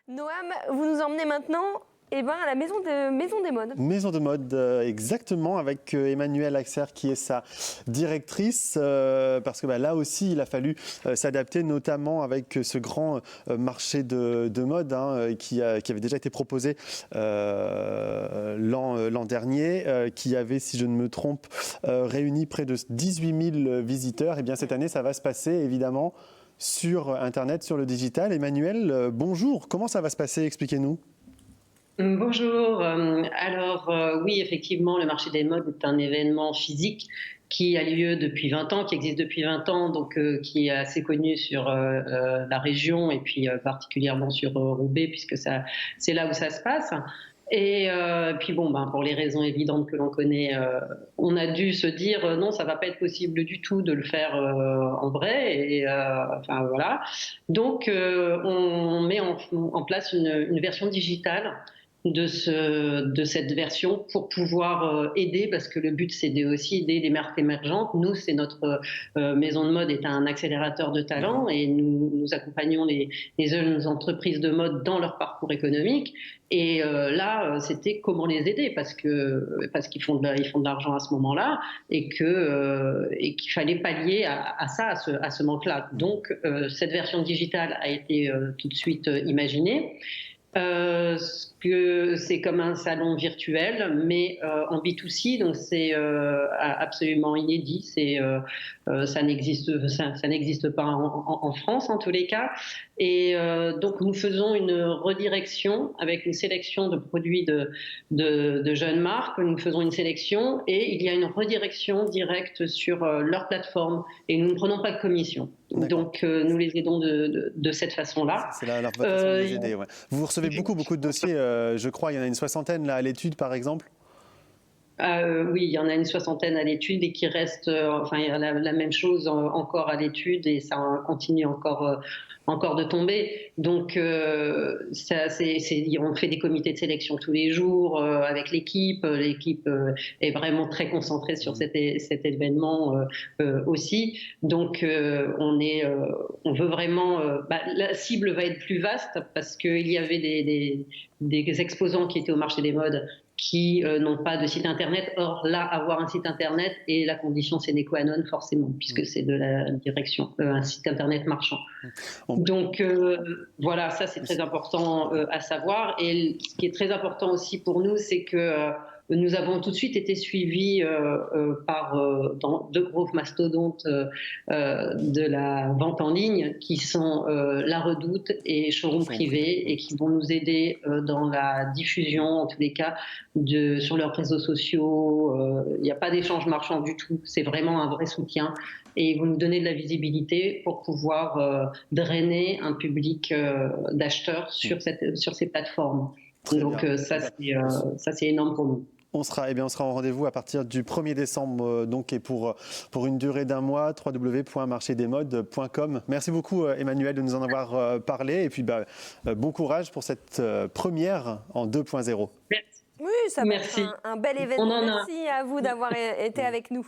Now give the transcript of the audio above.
Noam, vous nous emmenez maintenant à la maison des modes. Maison de mode, exactement, avec Emmanuelle Axer qui est sa directrice, parce que là aussi il a fallu s'adapter, notamment avec ce grand marché de mode qui avait déjà été proposé l'an dernier, qui avait, si je ne me trompe, réuni près de 18 000 visiteurs. Et bien cette année ça va se passer évidemment sur Internet, sur le digital. Emmanuelle, bonjour, comment ça va se passer? Expliquez-nous. Bonjour. Oui, effectivement, le marché des modes est un événement physique qui a lieu depuis 20 ans, qui existe depuis 20 ans, donc qui est assez connu sur la région et puis particulièrement sur Roubaix, puisque c'est là où ça se passe. Et puis pour les raisons évidentes que l'on connaît, on a dû se dire non, ça va pas être possible du tout de le faire en vrai. Et voilà. Donc on met en place une version digitale de cette version pour pouvoir aider, parce que le but c'est aussi aider les marques émergentes. Nous, c'est notre maison de mode est un accélérateur de talent et nous accompagnons les jeunes entreprises de mode dans leur parcours économique. Et c'était comment les aider, parce qu'ils font de l'argent à ce moment-là et qu'il fallait pallier à ce manque-là. Donc cette version digitale a été tout de suite imaginée. C'est comme un salon virtuel, mais en B2C, donc c'est absolument inédit. Ça n'existe pas en France en tous les cas. Et donc nous faisons une redirection avec une sélection de produits de jeunes marques. Nous faisons une sélection et il y a une redirection directe sur leur plateforme et nous ne prenons pas de commission. Donc nous les aidons de cette façon-là. C'est là votre façon de les aider. Ouais. Vous recevez beaucoup de dossiers, je crois, il y en a une soixantaine là, à l'étude par exemple. Oui, il y en a une soixantaine à l'étude et qui reste, il y a la même chose encore à l'étude et ça continue encore de tomber. Donc, on fait des comités de sélection tous les jours avec l'équipe. L'équipe est vraiment très concentrée sur cet événement aussi. Donc, on veut vraiment. La cible va être plus vaste parce qu'il y avait des exposants qui étaient au marché des modes qui n'ont pas de site internet. Or là, avoir un site internet est la condition sine qua non forcément, puisque c'est de la direction, un site internet marchand. Donc voilà, ça c'est très important à savoir. Et ce qui est très important aussi pour nous, c'est que nous avons tout de suite été suivis par dans deux gros mastodontes de la vente en ligne qui sont La Redoute et Showroom Privé, et qui vont nous aider dans la diffusion, en tous les cas, sur leurs réseaux sociaux. Il n'y a pas d'échange marchand du tout, c'est vraiment un vrai soutien. Et ils vont nous donner de la visibilité pour pouvoir drainer un public d'acheteurs sur ces plateformes. Donc ça c'est énorme pour nous. On sera en rendez-vous à partir du 1er décembre donc, et pour une durée d'un mois, www.marchédesmodes.com. Merci beaucoup Emmanuelle de nous en avoir parlé et puis bon courage pour cette première en 2.0. Oui, ça va être un bel événement. Merci à vous d'avoir été avec nous.